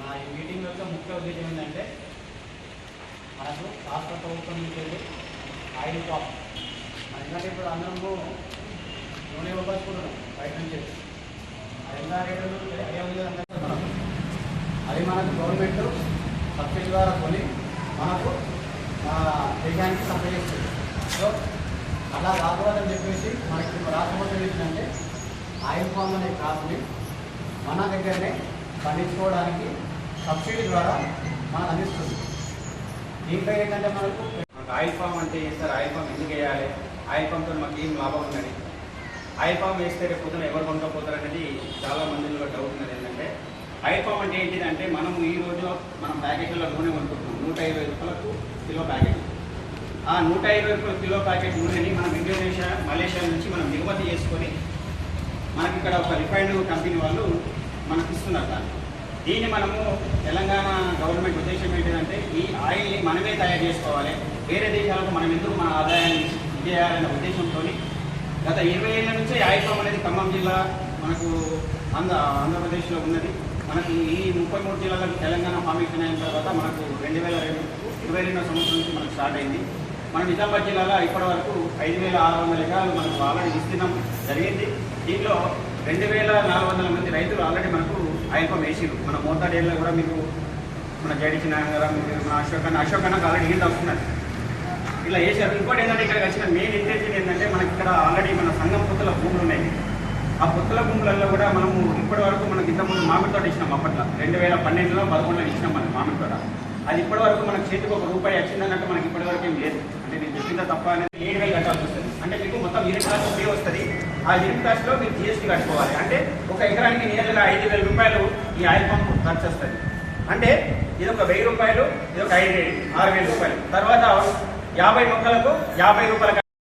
నా ఈ మీటింగ్ యొక్క ముఖ్య ఉద్దేశం ఏంటంటే మనకు రాష్ట్ర ప్రభుత్వం నుంచి వెళ్ళి ఆయిల్ పాప్ మన ఎందుకంటే ఇప్పుడు అందరము నూనె ఇవ్వబడుతున్నాం బయట నుంచి అది ఎంత రేట్లు ఐడియా ఉంది అది మనకు గవర్నమెంట్ సబ్సిడీ ద్వారా కొని మనకు దేశానికి సప్లై చేస్తుంది. సో అలా రాకూడదని చెప్పేసి మనకి రాష్ట్ర ప్రభుత్వం ఏంటంటే ఆయిల్ పామ్ అనే క్రాప్ని మన దగ్గరనే పండించుకోవడానికి సబ్సిడీ ద్వారా మనకు అందిస్తుంది. దీంట్లో ఏంటంటే మనకు ఆయిల్ ఫామ్ అంటే సార్ ఆయిల్ ఫామ్ ఎందుకు వేయాలి, ఆయిల్ ఫామ్తో మాకు ఏం లాభం ఉందని, ఆయిల్ ఫామ్ వేస్తే రేపు పొద్దున ఎవరు కొనుక్కపోతారు అనేది చాలా మందిలో డౌట్ ఉన్నది. ఏంటంటే ఆయిల్ ఫామ్ అంటే ఏంటిదంటే మనము ఈ రోజు మనం ప్యాకెట్లో నూనె కొనుక్కుంటున్నాం 120 రూపాయలకు కిలో ప్యాకెట్. ఆ 120 రూపాయల కిలో ప్యాకెట్ నూనెని మనం ఇండోనేషియా మలేషియా నుంచి మనం దిగుమతి చేసుకొని మనకి ఇక్కడ ఒక రిఫైన్డ్ కంపెనీ వాళ్ళు మనకి ఇస్తున్నారు. దీన్ని మనము తెలంగాణ గవర్నమెంట్ ఉద్దేశం ఏంటంటే ఈ ఆయిల్ని మనమే తయారు చేసుకోవాలి, వేరే దేశాలకు మనం ఎందుకు మన ఆదాయాన్ని చేయాలనే ఉద్దేశంతో గత 20 ఏళ్ళ నుంచే ఆయిల్ ఫామ్ అనేది ఖమ్మం జిల్లా మనకు ఆంధ్రప్రదేశ్లో ఉన్నది. మనకు ఈ 33 జిల్లాలకు తెలంగాణ ఫార్మేషన్ అయిన తర్వాత మనకు 2022 సంవత్సరం నుంచి మనకు స్టార్ట్ అయింది. మన నిజామాబాద్ జిల్లాలో ఇప్పటి వరకు 5,600 ఎకరాలు మనకు ఆల్రెడీ విస్తీర్ణం జరిగింది. దీంట్లో 2,400 మంది రైతులు ఆల్రెడీ మనకు ఆయిల్ ఫామ్ వేసిరు. మన మోతాడు ఏళ్ళలో కూడా మీకు మన జడిచి నాయన మన అశోక్ అన్నకు ఆల్రెడీ ఈల్డ్ వస్తున్నారు, ఇలా వేసారు. ఇంకోటి ఏంటంటే ఇక్కడికి వచ్చిన మెయిన్ ఇంటెన్షన్ ఏంటంటే మనకి ఇక్కడ ఆల్రెడీ మన సంఘం పుత్తల భూములు ఉన్నాయి. ఆ పుత్తల భూములలో కూడా మనము ఇప్పటి వరకు మనకి ఇంతకుముందు మామిడి తోట ఇచ్చినాం. అప్పట్లో 2012లో 11లో ఇచ్చినాం మన మామిడి తోట. అది ఇప్పటి వరకు మనకు చేతికి ₹1 వచ్చిందన్నట్టు మనకి ఇప్పటి వరకు ఏం లేదు. అంటే నేను చెప్పిందా తప్ప అనేది 7,000 కట్టాల్సి వస్తుంది. అంటే మీకు మొత్తం యూనిట్ కాస్ట్ ఫ్రీ వస్తుంది. ఆ యూనిట్ కాస్ట్లో మీరు GST కట్టుకోవాలి. అంటే ఒక ఎకరానికి నియర్గా ₹5,000 ఈ ఆయిల్ పంప్ ఖర్చు వస్తుంది. అంటే ఇది ఒక ₹1,000, ఇది ఒక 6,000 తర్వాత 50 మొక్కలకు ₹50